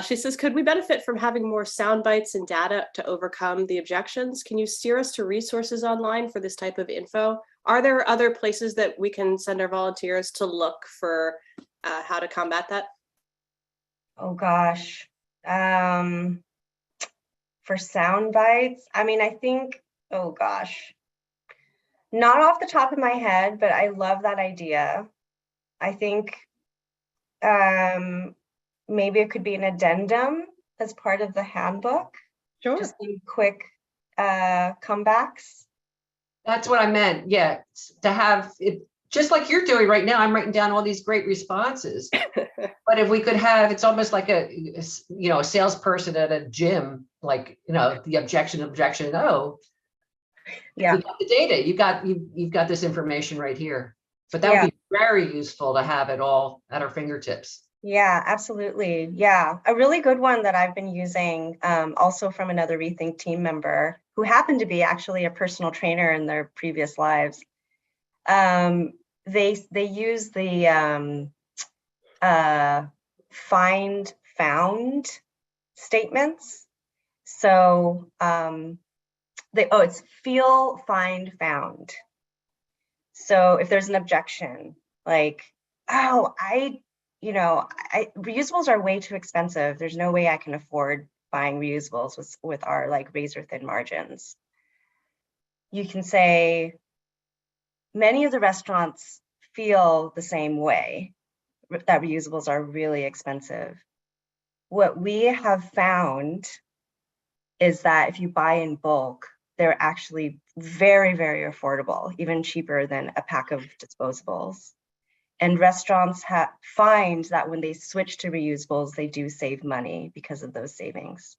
She says, could we benefit from having more sound bites and data to overcome the objections? Can you steer us to resources online for this type of info? Are there other places that we can send our volunteers to look for how to combat that? Oh gosh. For sound bites, I mean, I think, oh gosh. Not off the top of my head, but I love that idea. I think maybe it could be an addendum as part of the handbook. Sure. Just some quick comebacks. That's what I meant. Yeah, to have it just like you're doing right now. I'm writing down all these great responses. But if we could have, it's almost like a salesperson at a gym, like the objection. Oh, yeah, you got the data. You've got this information right here. But that would be very useful to have it all at our fingertips. Yeah, absolutely. Yeah, a really good one that I've been using, also from another ReThink team member who happened to be actually a personal trainer in their previous lives. They use the find found statements. So it's feel find found. So if there's an objection, like, oh, reusables are way too expensive. There's no way I can afford buying reusables with our like razor thin margins. You can say, many of the restaurants feel the same way, that reusables are really expensive. What we have found is that if you buy in bulk, they're actually very, very affordable, even cheaper than a pack of disposables. And restaurants find that when they switch to reusables, they do save money because of those savings.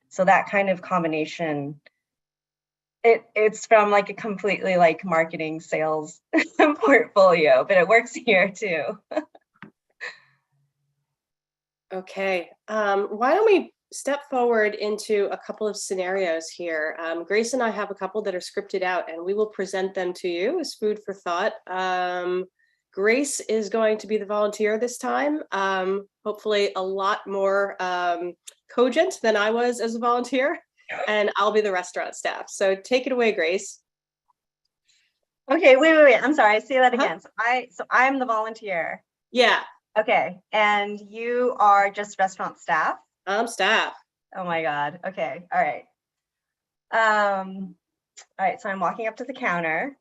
So that kind of combination, it's from like a completely like marketing sales portfolio, but it works here too. Okay, why don't we step forward into a couple of scenarios here. Grace and I have a couple that are scripted out, and we will present them to you as food for thought. Grace is going to be the volunteer this time, hopefully a lot more cogent than I was as a volunteer, and I'll be the restaurant staff. So take it away, Grace. Okay, wait. I'm sorry, say that again. So I'm the volunteer. Yeah. Okay, and you are just restaurant staff? I'm staff. Oh my God. Okay. All right. All right. So I'm walking up to the counter.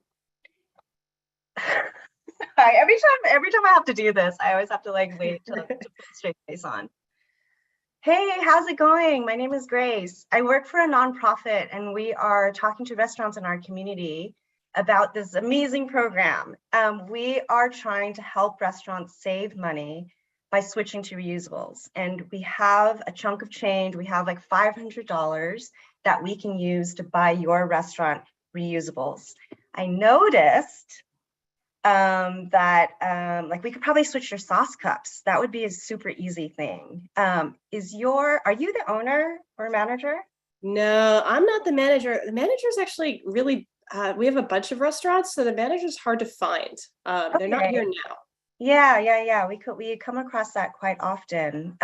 Every time I have to do this, I always have to like wait to put a straight face on. Hey, how's it going? My name is Grace. I work for a nonprofit, and we are talking to restaurants in our community about this amazing program. We are trying to help restaurants save money by switching to reusables. And we have a chunk of change. We have like $500 that we can use to buy your restaurant reusables. I noticed that like we could probably switch your sauce cups. That would be a super easy thing. Are you the owner or manager? No, I'm not the manager. The manager is actually really, we have a bunch of restaurants, so the manager's hard to find. They're not here now. Yeah. We come across that quite often.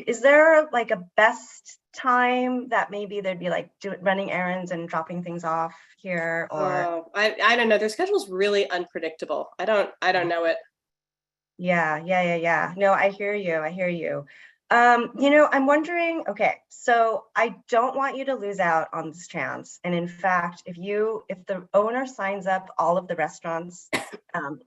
Is there like a best time that maybe they'd be like running errands and dropping things off here, or? I don't know. Their schedule's really unpredictable. I don't know it. Yeah. No, I hear you. I'm wondering, okay, so I don't want you to lose out on this chance. And in fact, if the owner signs up all of the restaurants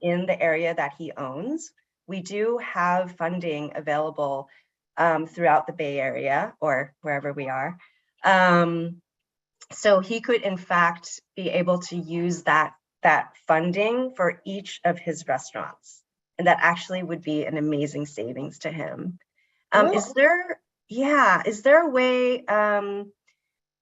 in the area that he owns, we do have funding available throughout the Bay Area or wherever we are. So he could in fact be able to use that funding for each of his restaurants. And that actually would be an amazing savings to him. Is there a way, I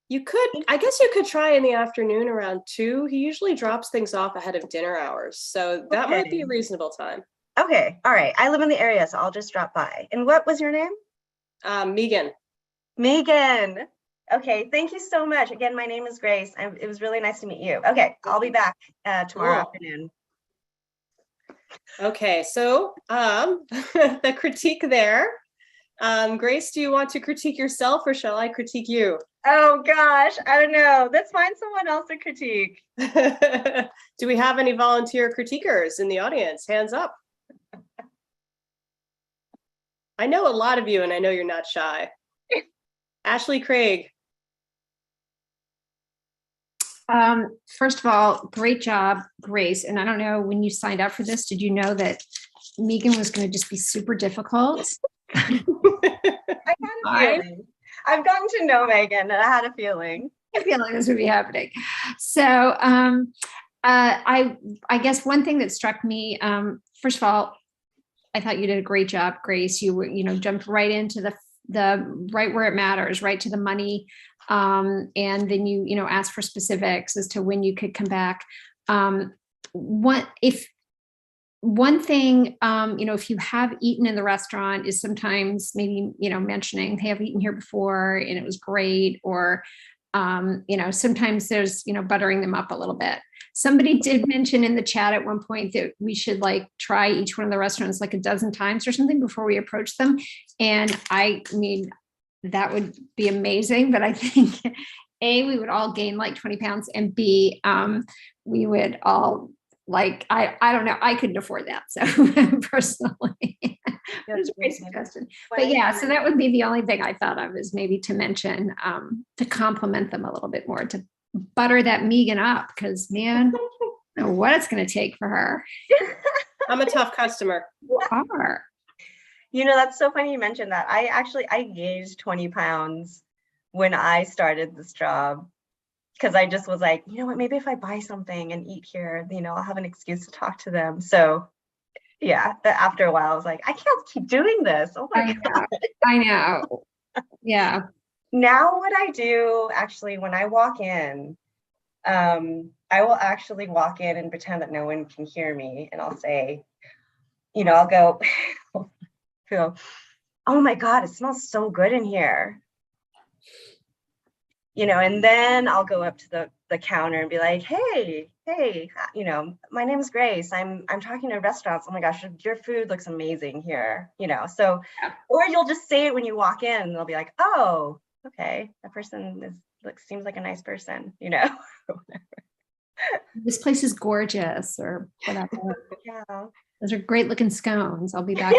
guess you could try in the afternoon around 2. He usually drops things off ahead of dinner hours. So that might be a reasonable time. Okay. All right. I live in the area, so I'll just drop by. And what was your name? Megan. Megan. Okay. Thank you so much. Again, my name is Grace. It was really nice to meet you. Okay. I'll be back tomorrow afternoon. Okay. So the critique there. Grace, do you want to critique yourself or shall I critique you? Oh gosh, I don't know. Let's find someone else to critique. Do we have any volunteer critiquers in the audience? Hands up. I know a lot of you and I know you're not shy. Ashley Craig. First of all, great job, Grace. And I don't know, when you signed up for this, did you know that Megan was going to just be super difficult? I had a feeling. I've gotten to know Megan and I had a feeling. I feel like this would be happening. So I guess one thing that struck me, first of all, I thought you did a great job, Grace. You jumped right into the right where it matters, right to the money. And then you asked for specifics as to when you could come back. One thing, if you have eaten in the restaurant is sometimes maybe, mentioning, hey, I've eaten here before and it was great. Or, sometimes there's, buttering them up a little bit. Somebody did mention in the chat at one point that we should like try each one of the restaurants like a dozen times or something before we approach them. And I mean, that would be amazing. But I think A, we would all gain like 20 pounds and B, we would all like, I don't know, I couldn't afford that. So personally, it was a great suggestion. But yeah, so that would be the only thing I thought of is maybe to mention, to compliment them a little bit more, to butter that Megan up, because man, I don't know what it's going to take for her. I'm a tough customer. You are. That's so funny you mentioned that. I gained 20 pounds when I started this job. Because I just was like, you know what, maybe if I buy something and eat here, I'll have an excuse to talk to them. So yeah, after a while, I was like, I can't keep doing this. Oh my God. I know. Yeah. Now what I do actually, when I walk in, I will actually walk in and pretend that no one can hear me. And I'll say, I'll go, oh my God, it smells so good in here. And then I'll go up to the counter and be like, hey, my name is Grace. I'm talking to restaurants. Oh my gosh, your food looks amazing here. So, or you'll just say it when you walk in and they'll be like, oh, okay, that person seems like a nice person, This place is gorgeous or whatever. Yeah. Those are great looking scones. I'll be back.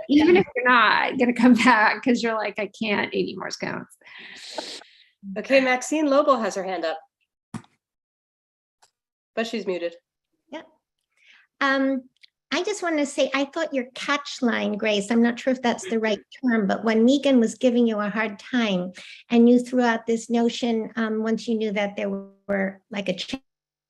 Even if you're not going to come back because you're like, I can't eat any more scones. Okay, Maxine Lobo has her hand up, but she's muted. Yeah. I just want to say, I thought your catch line, Grace, I'm not sure if that's the right term, but when Megan was giving you a hard time and you threw out this notion, once you knew that there were like a chain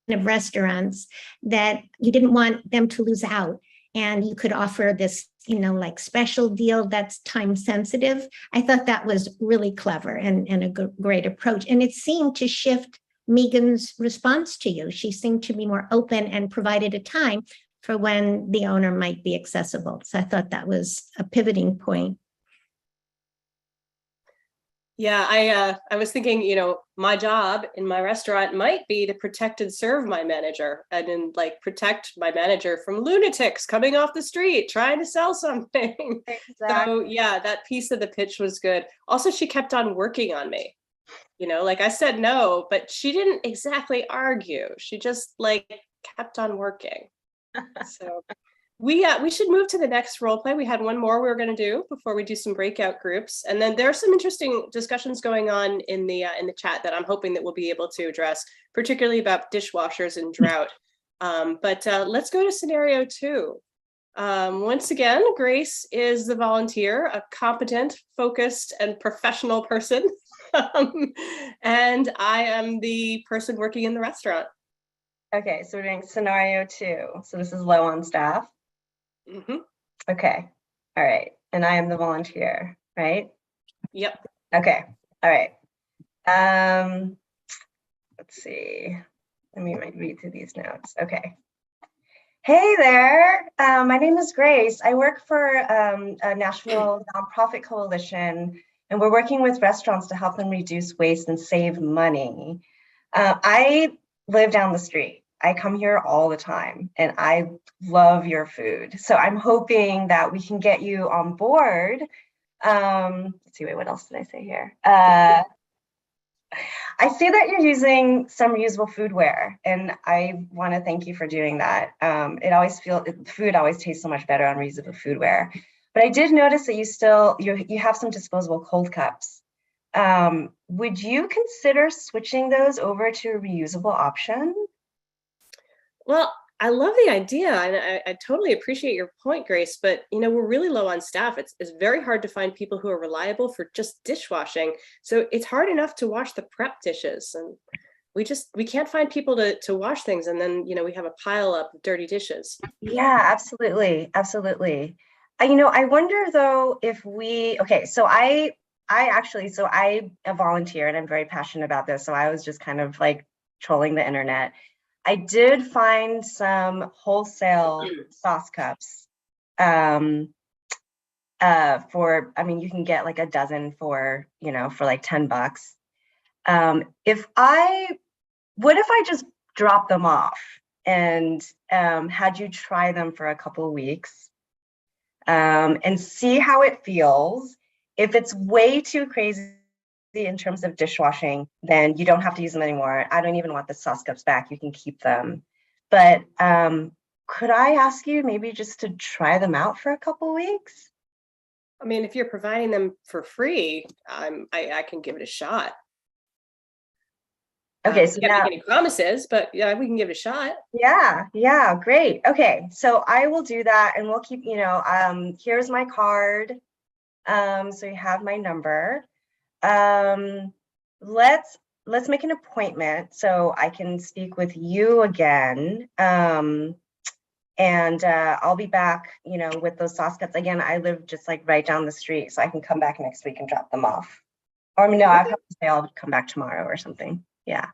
of restaurants, that you didn't want them to lose out. and you could offer this, like special deal that's time sensitive. I thought that was really clever and a great approach. And it seemed to shift Megan's response to you. She seemed to be more open and provided a time for when the owner might be accessible. So I thought that was a pivoting point. Yeah, I was thinking, my job in my restaurant might be to protect and serve my manager, and then like protect my manager from lunatics coming off the street trying to sell something. Exactly. So yeah, that piece of the pitch was good. Also, she kept on working on me. Like I said no, but she didn't exactly argue. She just like kept on working. So we should move to the next role play. We had one more we were going to do before we do some breakout groups, and then there are some interesting discussions going on in the chat that I'm hoping that we'll be able to address, particularly about dishwashers and drought. But let's go to scenario 2. Once again, Grace is the volunteer, a competent, focused, and professional person, and I am the person working in the restaurant. Okay, so we're doing scenario 2. So this is low on staff. Mm-hmm. Okay. All right. And I am the volunteer, right? Yep. Okay. All right. Let's see. Let me read through these notes. Okay. Hey there. My name is Grace. I work for a national nonprofit coalition, and we're working with restaurants to help them reduce waste and save money. I live down the street. I come here all the time, and I love your food. So I'm hoping that we can get you on board. Let's see, wait, what else did I say here? I see that you're using some reusable foodware, and I want to thank you for doing that. Food always tastes so much better on reusable foodware. But I did notice that you have some disposable cold cups. Would you consider switching those over to a reusable option? Well, I love the idea, and I totally appreciate your point, Grace, but we're really low on staff. It's very hard to find people who are reliable for just dishwashing. So it's hard enough to wash the prep dishes, and we can't find people to wash things, and then we have a pile up of dirty dishes. Yeah, absolutely. Absolutely. I wonder though if I'm a volunteer and I'm very passionate about this. So I was just kind of like trolling the internet. I did find some wholesale sauce cups you can get like a dozen for like $10. What if I just drop them off and had you try them for a couple of weeks and see how it feels? If it's way too crazy in terms of dishwashing, then you don't have to use them anymore. I don't even want the sauce cups back. You can keep them. But could I ask you maybe just to try them out for a couple weeks? I mean, if you're providing them for free, I can give it a shot. Okay, so can't now, make any promises, but yeah, we can give it a shot. Yeah, great. Okay, so I will do that, and we'll keep. Here's my card. So you have my number. Let's make an appointment so I can speak with you again. And I'll be back, with those sauce cups. Again, I live just like right down the street, so I can come back next week and drop them off. Or no, I have to say I'll come back tomorrow or something. Yeah.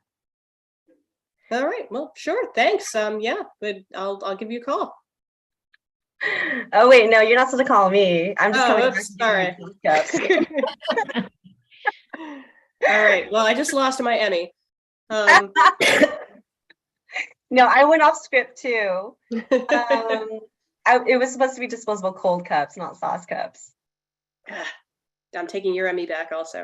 All right. Well, sure. Thanks. Yeah, but I'll give you a call. Oh wait, no, you're not supposed to call me. I'm just coming back. Sorry. All right. Well, I just lost my Emmy. No, I went off script too. It was supposed to be disposable cold cups, not sauce cups. I'm taking your Emmy back also.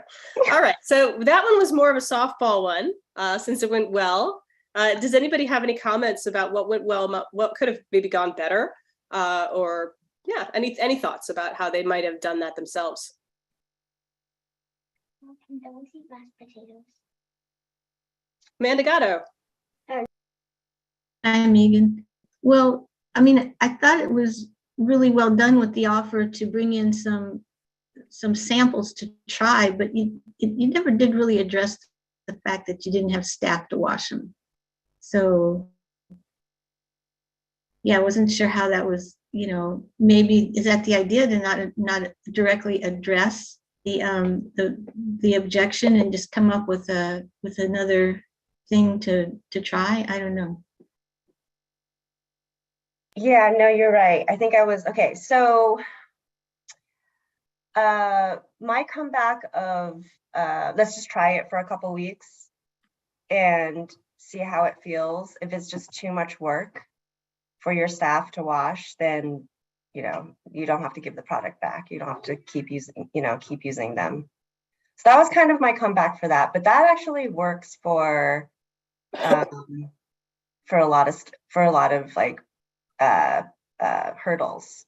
All right. So that one was more of a softball one, since it went well. Does anybody have any comments about what went well, what could have maybe gone better? Or yeah, any thoughts about how they might have done that themselves? Don't eat mashed potatoes. Amanda Gatto. Hi, Megan. Well, I thought it was really well done with the offer to bring in some samples to try, but you never did really address the fact that you didn't have staff to wash them. So yeah, I wasn't sure how that was maybe is that the idea to not directly address the objection and just come up with another thing to try? I don't know. Yeah, no, you're right. I think I was, okay, so my comeback of let's just try it for a couple weeks and see how it feels. If it's just too much work for your staff to wash, then you don't have to give the product back. You don't have to keep using them. So that was kind of my comeback for that. But that actually works for a lot of like hurdles.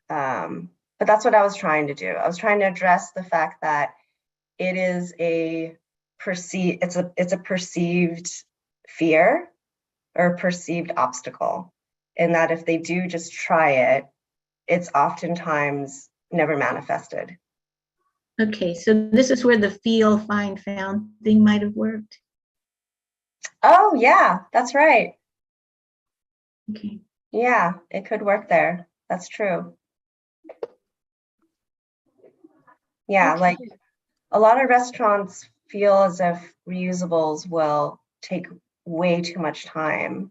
But that's what I was trying to do. I was trying to address the fact that it is it's a perceived fear or perceived obstacle, and that if they do just try it, it's oftentimes never manifested. Okay, so this is where the feel, find, found thing might have worked. Oh yeah, that's right. Okay. Yeah, it could work there. That's true. Yeah, Okay. like a lot of restaurants feel as if reusables will take way too much time.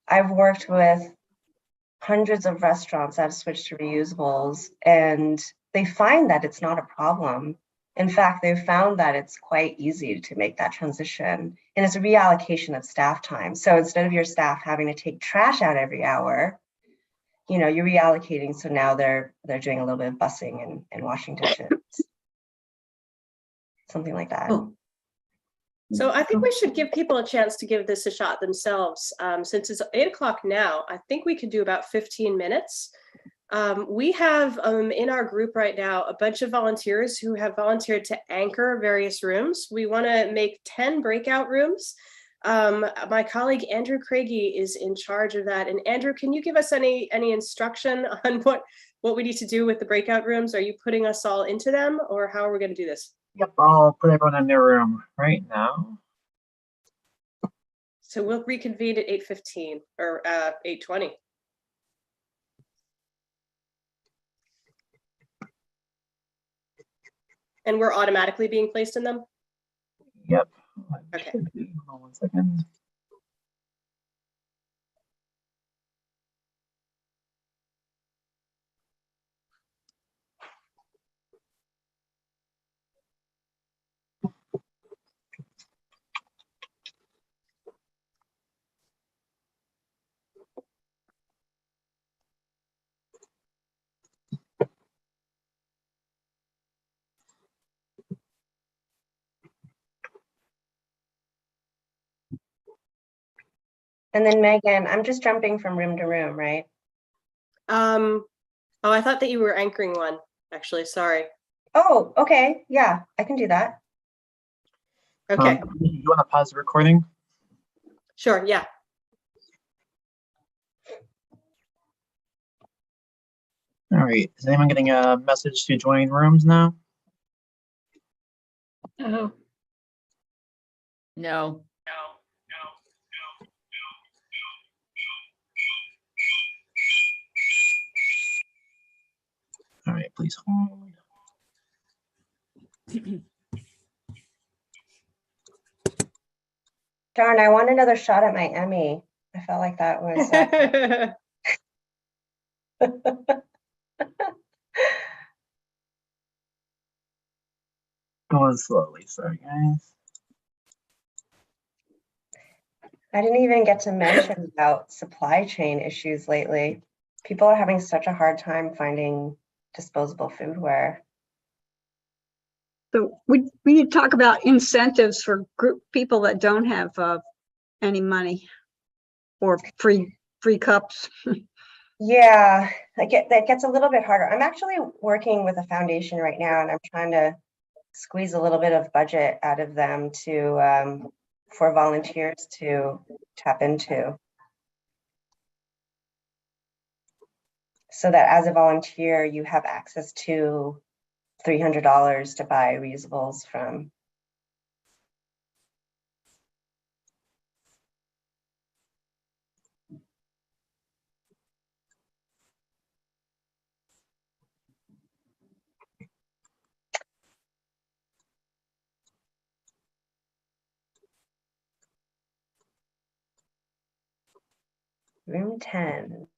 I've worked with hundreds of restaurants that have switched to reusables, and they find that it's not a problem. In fact, they've found that it's quite easy to make that transition, and it's a reallocation of staff time. So instead of your staff having to take trash out every hour, you're reallocating. So now they're doing a little bit of bussing and washing dishes, something like that. Oh. So I think we should give people a chance to give this a shot themselves. Since it's 8 o'clock now, I think we could do about 15 minutes. We have in our group right now a bunch of volunteers who have volunteered to anchor various rooms. We want to make 10 breakout rooms. My colleague Andrew Craigie is in charge of that. And Andrew, can you give us any instruction on what we need to do with the breakout rooms? Are you putting us all into them, or how are we going to do this? Yep, I'll put everyone in their room right now. So we'll reconvene at 8:15 or 8:20. And we're automatically being placed in them? Yep. Okay. Hold on 1 second. And then Megan, I'm just jumping from room to room, right? Oh, I thought that you were anchoring one, actually. Sorry. Oh, okay. Yeah, I can do that. Okay. You want to pause the recording? Sure. Yeah. All right. Is anyone getting a message to join rooms now? Oh. No. All right, please hold. Darn, I want another shot at my Emmy. I felt like that was Going slowly, sorry guys. I didn't even get to mention about supply chain issues lately. People are having such a hard time finding disposable foodware. So we need to talk about incentives for group people that don't have any money or free cups. Yeah, that gets a little bit harder. I'm actually working with a foundation right now, and I'm trying to squeeze a little bit of budget out of them to for volunteers to tap into. So that as a volunteer, you have access to $300 to buy reusables from. Room 10.